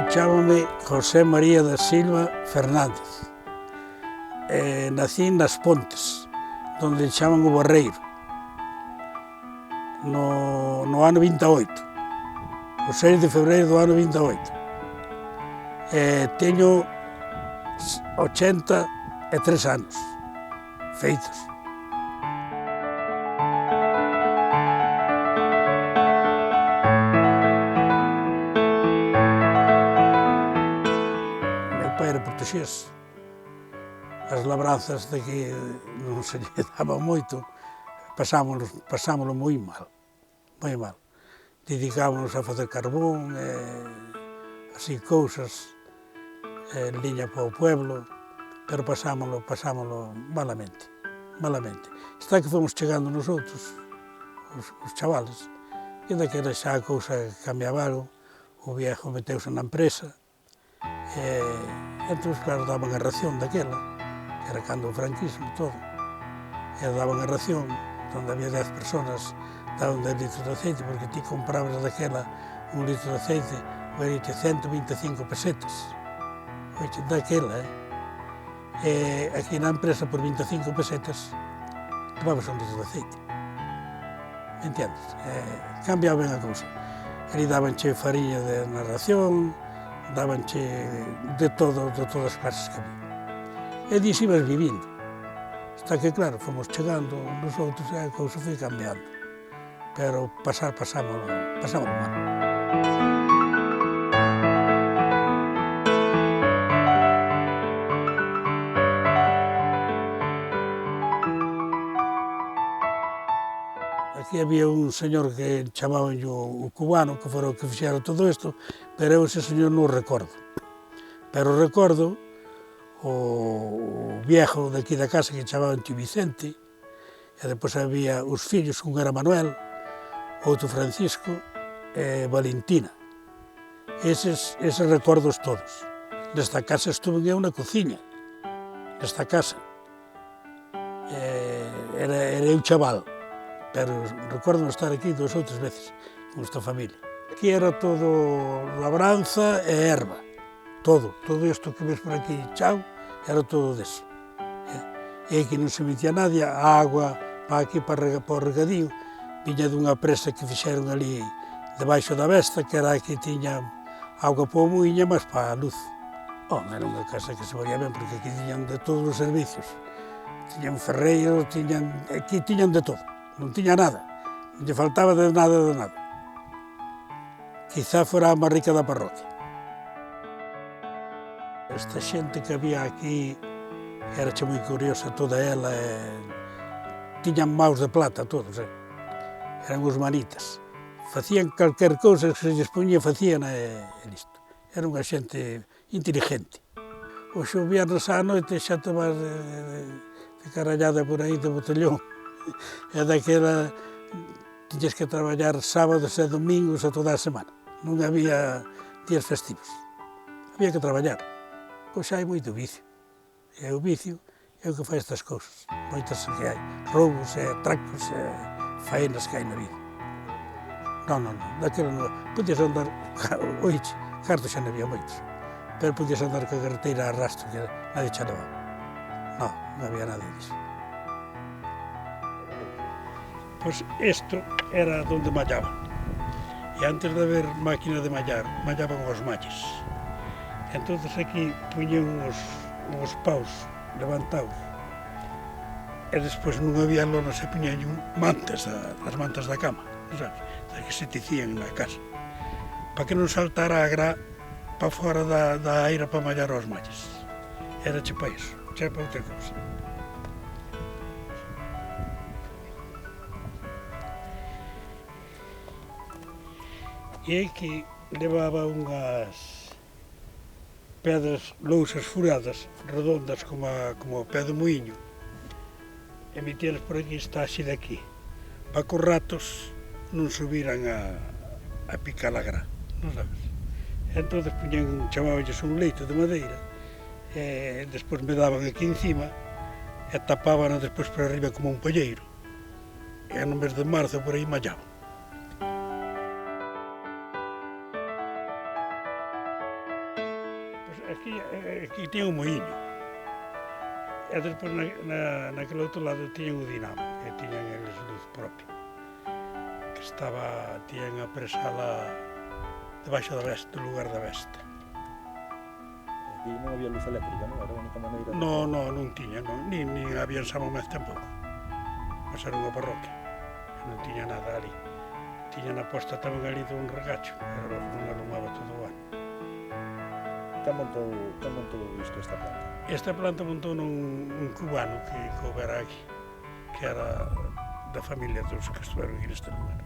Chámame José María da Silva Fernández. Nací nas Pontes, donde chaman o Barreiro, no ano 28, o 6 de febreiro do ano 28. Teño 83 anos feitos. Meu pai era portugués. As labranzas de que non se lle daba moito, pasámolo moi mal, moi mal. Dedicámonos a facer carbón, así cousas, liña para o pueblo, pero pasámolo malamente, malamente. Está que fomos chegando nosotros, os chavales, e daquela xa a cousa cambiaba algo, o viejo meteuse na empresa, entón, claro, daban a ración daquela, que era cando o franquismo todo, e daban a ración, onde había 10 personas, daban 10 litros de aceite, porque ti comprabas daquela un litro de aceite, valía 125 pesetas, daquela, aquí na empresa, por 25 pesetas, tomabas un litro de aceite, me entiendes? Cambiaba ben a cousa. Ali dabanche fariña na ración, dabanche de todas as clases que había. E diso ibas vivindo. Está que, claro, fomos chegando nosotros e a cousa foi cambiando. Pero pasámolo mal. Aquí había un señor que chamaban o cubano, que fora o que fixera todo isto, pero eu ese señor non o recordo. Pero recordo o viejo daqui da casa que chamaban Tío Vicente, e depois había os fillos, un era Manuel, outro Francisco e Valentina. Eses recordos todos. Nesta casa estuve eu na cociña, nesta casa. Era eu chaval, pero recordo estar aquí 2 ou 3 veces con esta familia. Aquí era todo labranza e erva. Todo isto que ves por aquí, chao, era todo deso. E aquí non se metía nadie, a agua para aquí, para o regadío, viña dunha presa que fixeron ali debaixo da Vesta, que era a que tiña auga para o muiña, mas para a luz. Era unha casa que se valía ben, porque aquí tiñan de todos os servicios. Tiñan ferreiros, aquí tiñan de todo, non tiña nada, non lle faltaba de nada. Quizá fora a máis rica da parroquia. Esta xente que había aquí era moi curiosa toda ela, tiñan maus de plata todos, eran os manitas. Facían calquer cousa que se lles poñía, facían listo. Era unha xente inteligente. Oxe, o viernes á noite xa te vas de carallada por aí de botellón, e daquela tiñes que traballar sábados e domingos a toda a semana. Non había días festivos, había que traballar. Pois hai moito vicio, e o vicio é o que fai estas cousas, moitas que hai, roubos, atracos, faenas que hai na vida. Non, daquela non, podías andar, oiche, cartos xa non había moitos, pero podías andar ca carreteira a rastro, que nadie xa levaba. Non había nada disso. Pois isto era onde mallaban, e antes de haber máquina de mallar, mallaban os malles. Entón aquí puñen os paus levantados, e despois non había lonas e puñen mantas, as mantas da cama, sabes, que se tecían na casa, para que non saltara a gra para fora da aira para mallar os malles. Era che para iso, che para outra cousa. E aquí levaba unhas pedras lousas furadas, redondas como o pé do muiño, e metíalas por aquí, está así de aquí, para que os ratos non subiran a picar a gra, non sabes? Entón, chamábanlles un leito de madeira, e despois me daban aquí encima, e tapábano despois por arriba como un polleiro, e no mes de marzo, por aí mallaban. aquí tiña un moinho. E despois naquele outro lado tiñan o dinamo, que tiñan eles luz propia. Que tiñan a presala debaixo da veste, do lugar da veste. Aquí non había luz eléctrica, non? Era a única maneira... Non tiña, nin había en San Mamés tampouco. Mas era unha parroquia, non tiña nada ali. Tiña na posta tamén ali dun regacho, pero non alumaba todo o ano. Quen montou esta planta? Esta planta montou un cubano que houbera aquí, que era da familia dos que estuveron aquí neste lugar.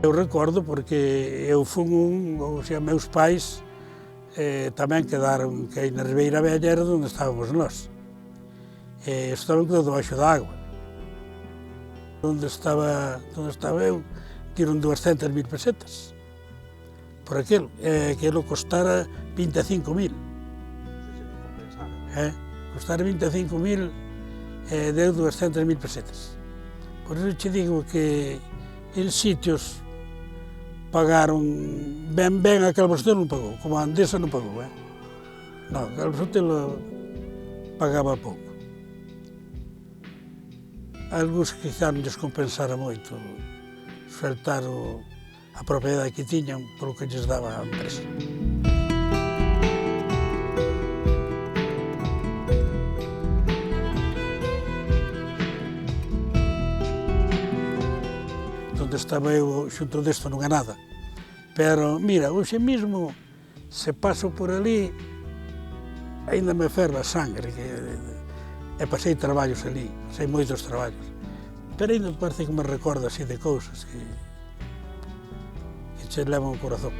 Eu recordo porque eu fun meus pais tamén quedaron, que aí na Ribeira Vella era onde estábamos nós. Estaban debaixo da agua. Onde estaba eu, tiron 200.000 pesetas por aquilo, aquilo costara 25.000. Costara 25.000, deu 200.000 pesetas. Por iso te digo que en sitios pagaron ben a Calvostelo non pagou, como a Andesa non pagou. Non, a Calvostelo pagaba pouco. Algúns que quizá non lles compensara moito soltar a propiedade que tiñan polo que lles daba a empresa. Onde estaba eu xunto desto non é nada. Pero, mira, hoxe mesmo, se paso por ali, aínda me ferve a sangre, e pasei traballos ali, pasei moitos traballos. Pero aínda parece que me recordo así de cousas que che levan o corazón.